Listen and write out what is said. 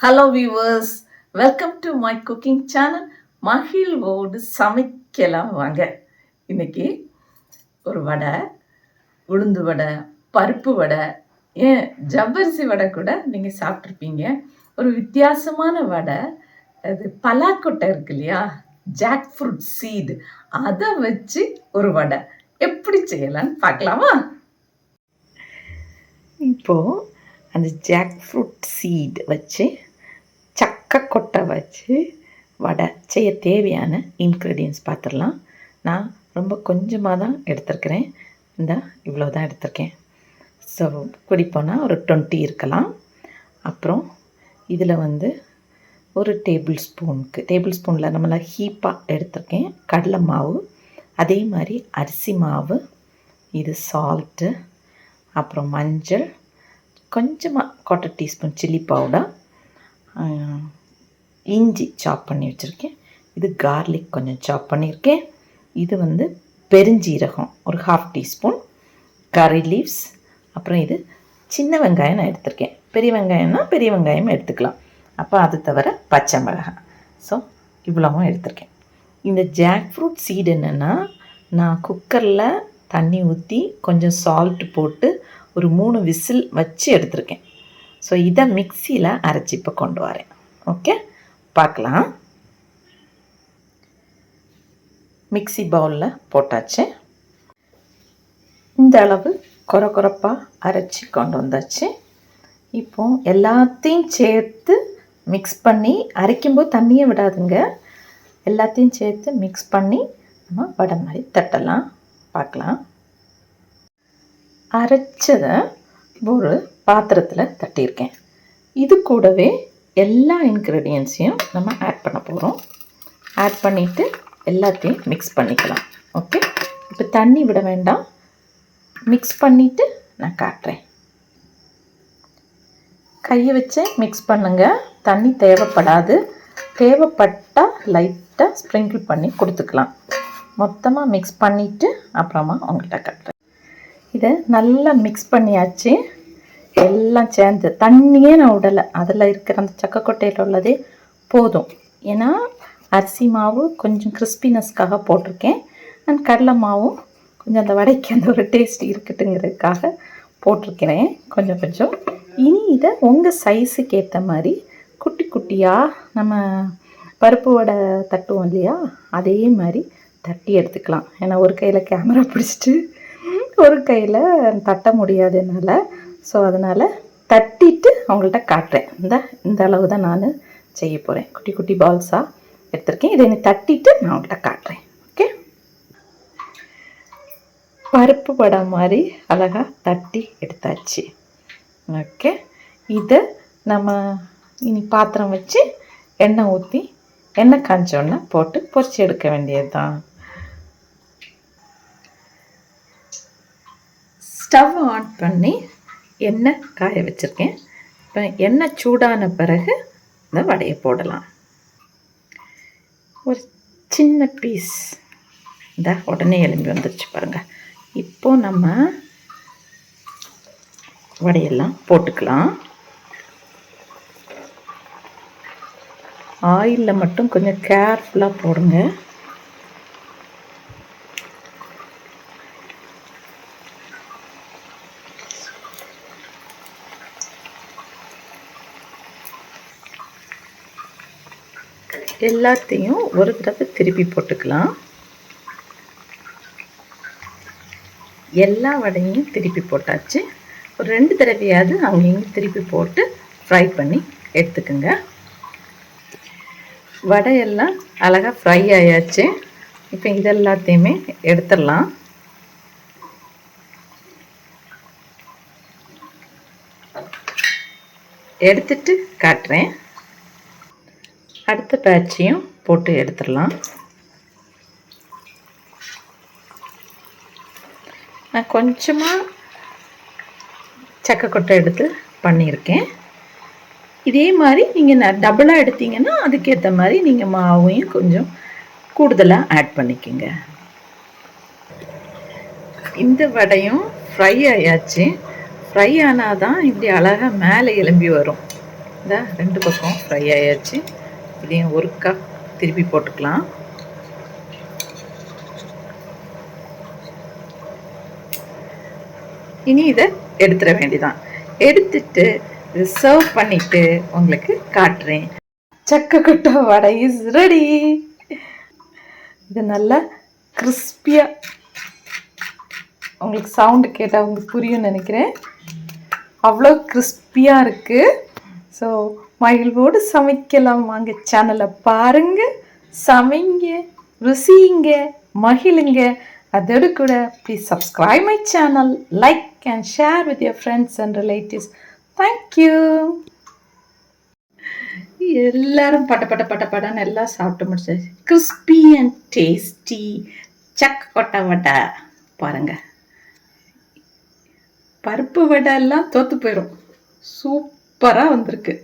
Hello viewers, welcome to my cooking channel. மகிழ்வோடு சமைக்கலாம் வாங்க. இன்னைக்கு ஒரு வடை, உளுந்து வடை, பருப்பு வடை, ஏன் ஜவ்வரிசி வடை கூட நீங்கள் சாப்பிட்ருப்பீங்க. ஒரு வித்தியாசமான வடை. அது பலாக்கொட்டை இருக்கு இல்லையா, ஜாக் ஃப்ரூட் சீடு, அதை வச்சு ஒரு வடை எப்படி செய்யலான்னு பார்க்கலாமா? இப்போது அந்த ஜாக் ஃப்ரூட் சீடு வச்சு சக்கக்கொட்டை வச்சு வடை செய்ய தேவையான இன்க்ரீடியன்ஸ் பார்த்துடலாம். நான் ரொம்ப கொஞ்சமாக தான் எடுத்துருக்கிறேன். இவ்வளோ தான் எடுத்திருக்கேன். ஸோ குடிப்போனால் ஒரு 20 இருக்கலாம். அப்புறம் இதில் ஒரு டேபிள் ஸ்பூனில் நம்மளை ஹீப்பாக எடுத்திருக்கேன் கடலை மாவு, அதே மாதிரி அரிசி மாவு, இது சால்ட்டு, அப்புறம் மஞ்சள், கொஞ்சமாக 1/4 டீஸ்பூன் சில்லி பவுடர், இஞ்சி சாப் பண்ணி வச்சுருக்கேன், இது கார்லிக் கொஞ்சம் சாப் பண்ணியிருக்கேன், இது பெருஞ்சீரகம் ஒரு 1/2 டீஸ்பூன், கறி லீவ்ஸ், அப்புறம் இது சின்ன வெங்காயம் நான் எடுத்திருக்கேன். பெரிய வெங்காயம்னா பெரிய வெங்காயம் எடுத்துக்கலாம். அப்போ அது தவிர பச்சை மிளகாய். ஸோ இவ்வளவும் எடுத்திருக்கேன். இந்த ஜாக் ஃப்ரூட் சீடு என்னென்னா, நான் குக்கரில் தண்ணி ஊற்றி கொஞ்சம் சால்ட்டு போட்டு ஒரு 3 விசில் வச்சு எடுத்திருக்கேன். ஸோ இதை மிக்சியில் அரைச்சி இப்போ கொண்டு வரேன். ஓகே, பார்க்கலாம். மிக்சி பவுலில் போட்டாச்சு. இந்த அளவு கொரப்பாக அரைச்சி கொண்டு வந்தாச்சு. இப்போது எல்லாத்தையும் சேர்த்து மிக்ஸ் பண்ணி, அரைக்கும்போது தண்ணியை விடாதுங்க, எல்லாத்தையும் சேர்த்து மிக்ஸ் பண்ணி நம்ம வடை மாதிரி தட்டலாம். பார்க்கலாம். அரைச்சதை ஒரு பாத்திரத்தில் தட்டியிருக்கேன். இது கூடவே எல்லா இன்க்ரீடியன்ஸையும் நம்ம ஆட் பண்ண போகிறோம். ஆட் பண்ணிவிட்டு எல்லாத்தையும் மிக்ஸ் பண்ணிக்கலாம். ஓகே, இப்போ தண்ணி விட வேண்டாம், மிக்ஸ் பண்ணிவிட்டு நான் காட்டுறேன். கையை வச்சு மிக்ஸ் பண்ணுங்கள், தண்ணி தேவைப்படாது. தேவைப்பட்டால் லைட்டாக ஸ்ப்ரிங்கிள் பண்ணி கொடுத்துக்கலாம். மொத்தமாக மிக்ஸ் பண்ணிவிட்டு அப்புறமா உங்கள்கிட்ட காட்டுறேன். இதை நல்லா மிக்ஸ் பண்ணியாச்சு. எல்லாம் சேர்ந்து தண்ணியே நான் விடலை, அதில் இருக்கிற அந்த சக்கக்கொட்டையில் உள்ளதே போதும். ஏன்னா அரிசி மாவு கொஞ்சம் கிறிஸ்பினஸ்க்காக போட்டிருக்கேன், அண்ட் கடலை மாவும் கொஞ்சம் அந்த வடைக்கு அந்த ஒரு டேஸ்ட் இருக்கட்டுங்கிறதுக்காக போட்டிருக்கிறேன் கொஞ்சம் கொஞ்சம். இனி இதை உங்கள் சைஸுக்கு ஏற்ற மாதிரி குட்டி குட்டியாக நம்ம பருப்பு வடை தட்டுவோம் இல்லையா, அதே மாதிரி தட்டி எடுத்துக்கலாம். ஏன்னா ஒரு கையில் கேமரா பிடிச்சிட்டு ஒரு கையில் தட்ட முடியாது என்னால். ஸோ அதனால் தட்டிட்டு அவங்கள்ட்ட காட்டுறேன். இந்த அளவு தான் நான் செய்ய போகிறேன். குட்டி குட்டி பால்ஸாக எடுத்திருக்கேன். இதை தட்டிட்டு நான் அவங்கள்ட்ட காட்டுறேன். ஓகே, பருப்பு வடை மாதிரி அழகாக தட்டி எடுத்தாச்சு. ஓகே, இதை நம்ம இனி பாத்திரம் வச்சு எண்ணெய் ஊற்றி, எண்ணெய் காய்ச்சோன்னா போட்டு பொரிச்சு எடுக்க வேண்டியது தான். ஸ்டவ் ஆன் பண்ணி எண்ணெய் காய வச்சுருக்கேன். இப்போ எண்ணெய் சூடான பிறகு இந்த வடையை போடலாம். ஒரு சின்ன பீஸ் உடனே எலும்பி வந்துருச்சு பாருங்கள். இப்போது நம்ம வடையெல்லாம் போட்டுக்கலாம். ஆயிலில் மட்டும் கொஞ்சம் கேர்ஃபுல்லாக போடுங்க. எல்லாத்தையும் ஒரு தடவை திருப்பி போட்டுக்கலாம். எல்லா வடையும் திருப்பி போட்டாச்சு. ஒரு 2 தடவையாவது அங்கேயும் திருப்பி போட்டு ஃப்ரை பண்ணி எடுத்துக்குங்க. வடையெல்லாம் அழகாக ஃப்ரை ஆயாச்சு. இப்போ இதெல்லாத்தையுமே எடுத்துடலாம். எடுத்துட்டு காட்டுறேன். அடுத்த பேட்சையும் போட்டு எடுத்துடலாம். நான் கொஞ்சமாக சக்கக்கொட்டை எடுத்து பண்ணியிருக்கேன். இதே மாதிரி நீங்கள் டபுளாக எடுத்தீங்கன்னா அதுக்கேற்ற மாதிரி நீங்கள் மாவையும் கொஞ்சம் கூடுதலாக ஆட் பண்ணிக்கோங்க. இந்த வடையும் ஃப்ரை ஆயாச்சு. ஃப்ரை ஆனால் தான் இப்படி அழகாக மேலே எலும்பி வரும். இந்த 2 பக்கம் ஃப்ரை ஆயாச்சு. இதையும் ஒருக்கா திருப்பி போட்டுக்கலாம். இனி இதை எடுத்துட வேண்டியதான். எடுத்துட்டு சர்வ் பண்ணிட்டு உங்களுக்கு காட்டுறேன். சக்கை கொட்டை வடை இஸ் ரெடி. இது நல்லா கிறிஸ்பியாக, உங்களுக்கு சவுண்டு கேட்டால் உங்களுக்கு புரியும்னு நினைக்கிறேன். அவ்வளோ கிறிஸ்பியாக இருக்குது. ஸோ மகிழ்வோடு சமைக்கலாம் வாங்க. சேனலை பாருங்கள், சமைங்க, ருசிங்க, மகிழுங்க. அதோடு கூட please subscribe my channel, like and share with your friends and relatives. Thank you. எல்லாரும் பட்டன்னு எல்லாம் சாப்பிட்டு முடிச்சாச்சு. கிறிஸ்பி அண்ட் டேஸ்டி சக்கை கொட்டை வடை பாருங்க. பருப்பு வடை எல்லாம் தோற்று போயிடும். சூப்பராக வந்திருக்கு.